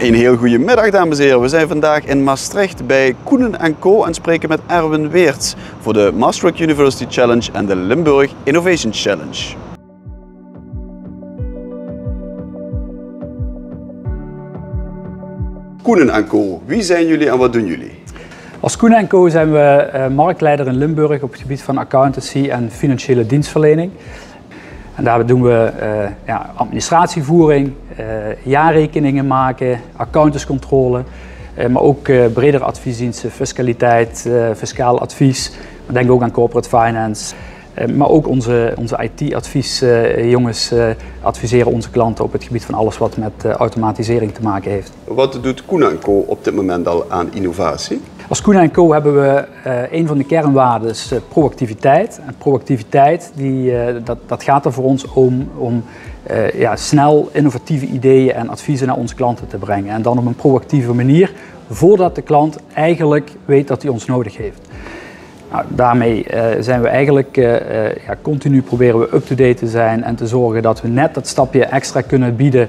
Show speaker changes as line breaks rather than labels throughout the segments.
Een heel goede middag, dames en heren. We zijn vandaag in Maastricht bij Koenen & Co en spreken met Erwin Weerts voor de Maastricht University Challenge en de Limburg Innovation Challenge. Koenen & Co, wie zijn jullie en wat doen jullie?
Als Koenen & Co zijn we marktleider in Limburg op het gebied van accountancy en financiële dienstverlening. En daarbij doen we administratievoering, jaarrekeningen maken, accountantscontrole, maar ook breder adviesdiensten, fiscaliteit, fiscaal advies. We denken ook aan corporate finance. Maar ook onze IT-adviesjongens adviseren onze klanten op het gebied van alles wat met automatisering te maken heeft. Wat doet Koenen & Co op dit moment al aan innovatie? Als Koenen & Co hebben we een van de kernwaarden proactiviteit. En proactiviteit dat gaat er voor ons om snel innovatieve ideeën en adviezen naar onze klanten te brengen. En dan op een proactieve manier voordat de klant eigenlijk weet dat hij ons nodig heeft. Nou, daarmee zijn we eigenlijk continu proberen we up-to-date te zijn en te zorgen dat we net dat stapje extra kunnen bieden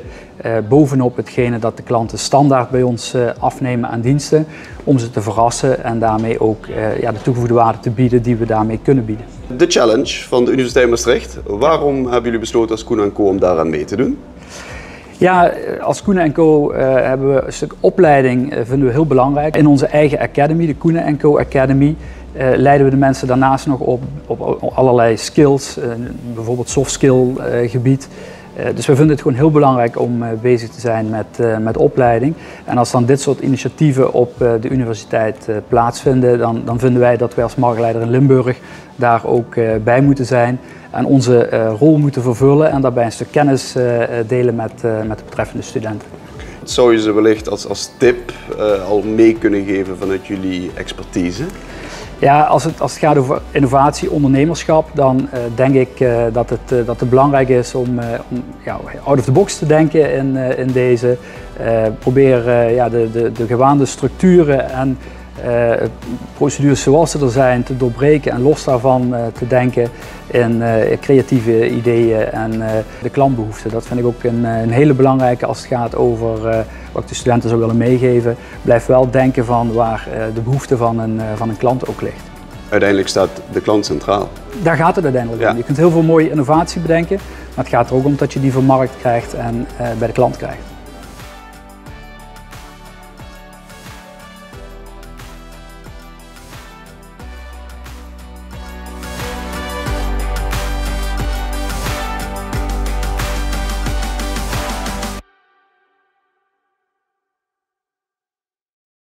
bovenop hetgene dat de klanten standaard bij ons afnemen aan diensten, om ze te verrassen en daarmee ook de toegevoegde waarde te bieden die we daarmee kunnen bieden. De challenge van de Universiteit Maastricht, waarom hebben jullie besloten als Koenen & Co om daaraan mee te doen? Ja, als Koenen & Co hebben we een stuk opleiding vinden we heel belangrijk. In onze eigen academy, de Koenen & Co Academy, leiden we de mensen daarnaast nog op allerlei skills, bijvoorbeeld soft skill gebied. Dus we vinden het gewoon heel belangrijk om bezig te zijn met opleiding. En als dan dit soort initiatieven op de universiteit plaatsvinden, dan vinden wij dat wij als marktleider in Limburg daar ook bij moeten zijn en onze rol moeten vervullen en daarbij een stuk kennis delen met de betreffende studenten. Zou je ze wellicht als tip al mee kunnen geven vanuit jullie expertise? Ja, als het gaat over innovatie, ondernemerschap, dan denk ik dat het belangrijk is om out of the box te denken in deze. Probeer de gewaande structuren en procedures zoals ze er zijn te doorbreken en los daarvan te denken in creatieve ideeën en de klantbehoeften. Dat vind ik ook een hele belangrijke als het gaat over wat ik de studenten zou willen meegeven. Blijf wel denken van waar de behoefte van een klant ook ligt. Uiteindelijk staat de klant centraal. Daar gaat het uiteindelijk om. Je kunt heel veel mooie innovatie bedenken, maar het gaat er ook om dat je die vermarkt krijgt en bij de klant krijgt.